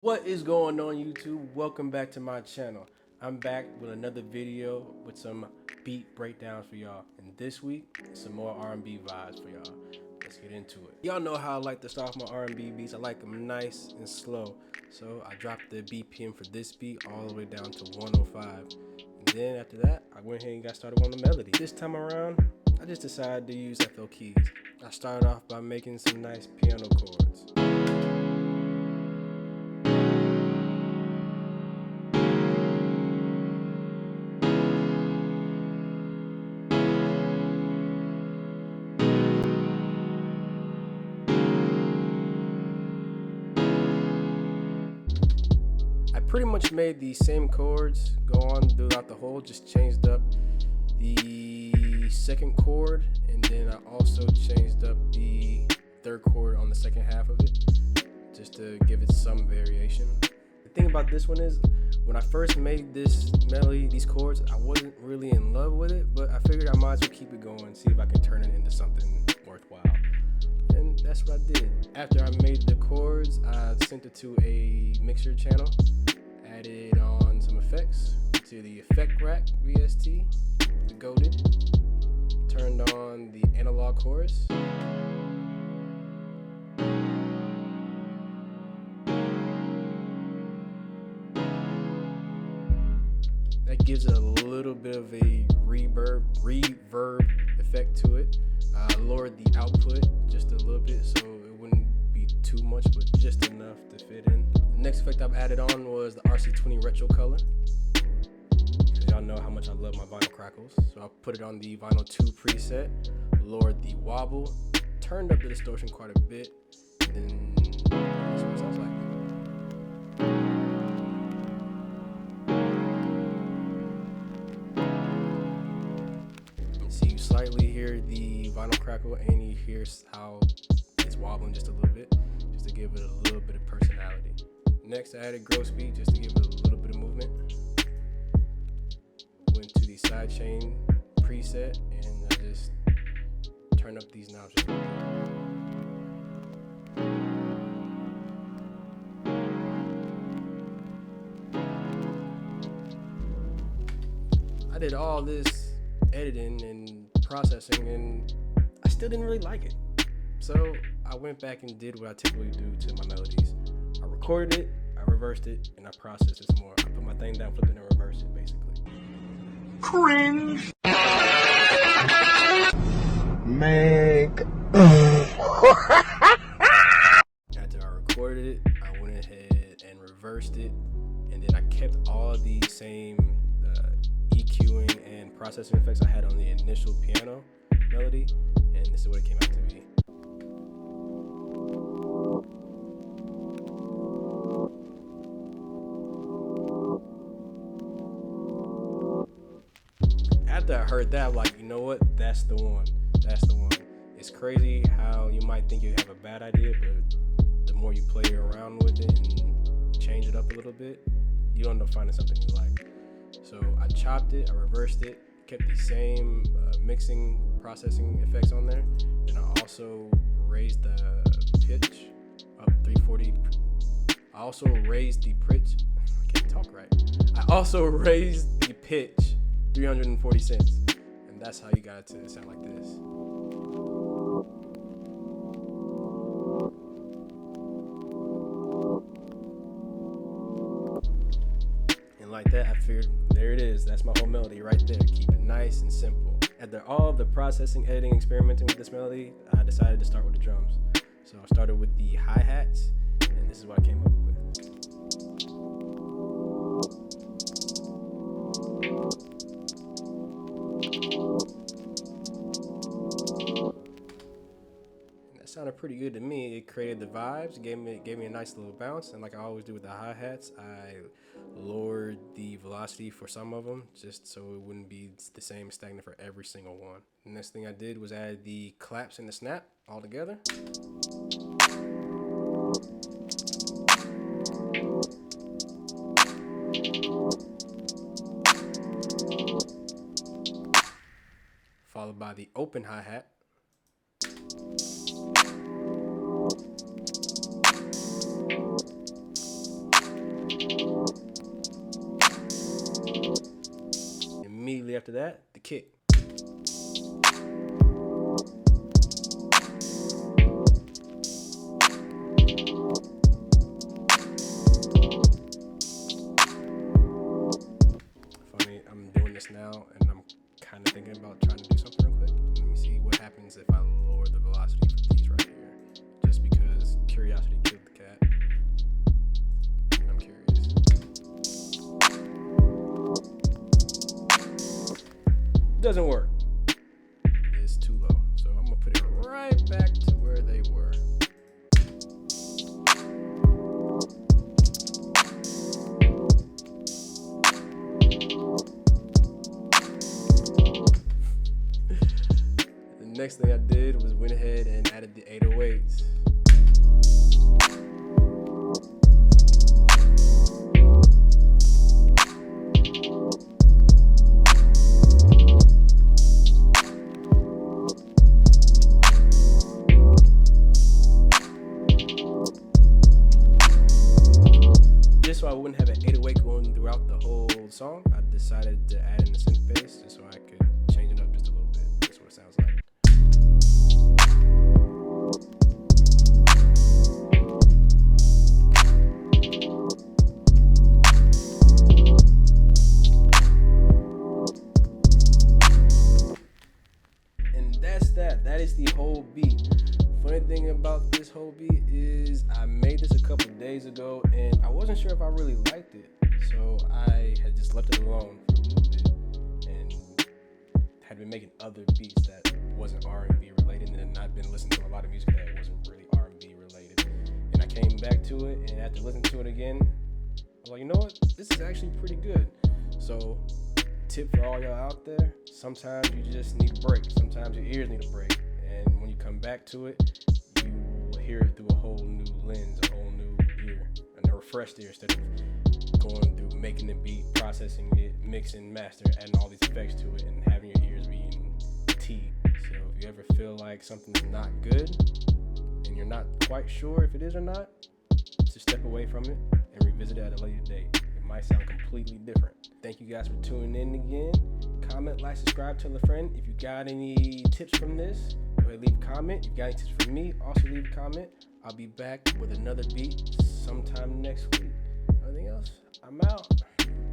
What is going on, YouTube? Welcome back to my channel. I'm back with another video with some beat breakdowns for y'all. And this week, some more R&B vibes for y'all. Let's get into it. Y'all know how I like to start off my R&B beats. I like them nice and slow. So I dropped the BPM for this beat all the way down to 105. And then after that, I went ahead and got started on the melody. This time around, I just decided to use FL keys. I started off by making some nice piano chords. I pretty much made the same chords go on throughout the whole, just changed up the second chord, and then I also changed up the third chord on the second half of it, just to give it some variation. The thing about this one is, when I first made this melody, these chords, I wasn't really in love with it, but I figured I might as well keep it going, see if I can turn it into something worthwhile. And that's what I did. After I made the chords, I sent it to a mixer channel, added on some effects to the effect rack VST, the goated, turned on the analog chorus, that gives it a little bit of a reverb effect to it. I lowered the output just a little bit so it wouldn't be too much, but just enough to fit in. The next effect I've added on was the RC20 retro color. Y'all know how much I love my vinyl crackles, so I put it on the vinyl 2 preset, lowered the wobble, turned up the distortion quite a bit, and then that's what it sounds like. So you slightly hear the vinyl crackle, and you hear how it's wobbling just a little bit, just to give it a little bit of personality. Next, I added grow speed just to give it a little bit of movement. Went to the sidechain preset, and I just turned up these knobs just a little bit. I did all this editing and processing, and I still didn't really like it. So I went back and did what I typically do to my melodies. I recorded it, I reversed it, and I processed it some more. I put my thing down, flipped it, and reversed it, basically. Cringe. Make. After I recorded it, I went ahead and reversed it, and then I kept all the same EQing and processing effects I had on the initial piano melody, and this is what it came out to be. After I heard that, I'm like, you know what? That's the one. That's the one. It's crazy how you might think you have a bad idea, but the more you play around with it and change it up a little bit, you end up finding something you like. So I chopped it, I reversed it, kept the same mixing, processing effects on there, and I also raised the pitch up 340. I also raised the pitch. I can't talk right. I also raised the pitch 340 cents, and that's how you got it to sound like this. And like that, I figured, there it is. That's my whole melody right there. Keep it nice and simple. After all of the processing, editing, experimenting with this melody, I decided to start with the drums. So I started with the hi-hats, and this is what I came up with. Sounded pretty good to me. It created the vibes, gave me a nice little bounce, and like I always do with the hi-hats, I lowered the velocity for some of them just so it wouldn't be the same stagnant for every single one. The next thing I did was add the claps and the snap all together. Followed by the open hi-hat. after that, the kick. Funny, I'm doing this now, and I'm kind of thinking about trying to do something real quick. Let me see what happens if I lower the velocity for these right here. Just because curiosity killed the cat. I'm curious. Doesn't work. It's too low. So I'm gonna put it right back to where they were. The next thing I did was went ahead and added the 808s. Just so I wouldn't have an 808 going throughout the whole song, I decided to add in the synth bass just so I could change it up just a little bit. That's what it sounds like. And that's that. That is the whole beat. Funny thing about this whole beat is I made this a couple days ago and I wasn't sure if I really liked it. So I had just left it alone for a little bit and had been making other beats that wasn't R&B related, and I've been listening to a lot of music that wasn't really R&B related. And I came back to it, and after listening to it again, I was like, you know what? This is actually pretty good. So tip for all y'all out there, sometimes you just need a break. Sometimes your ears need a break. And when you come back to it, you will hear it through a whole new lens, a whole new ear, and a refreshed ear instead of going through making the beat, processing it, mixing, master, adding all these effects to it, and having your ears being fatigued. So if you ever feel like something's not good, and you're not quite sure if it is or not, just step away from it and revisit it at a later date. It might sound completely different. Thank you guys for tuning in again. Comment, like, subscribe, tell a friend. If you got any tips from this, go ahead, leave a comment. If you got any tips from me, also leave a comment. I'll be back with another beat sometime next week. Anything else? I'm out.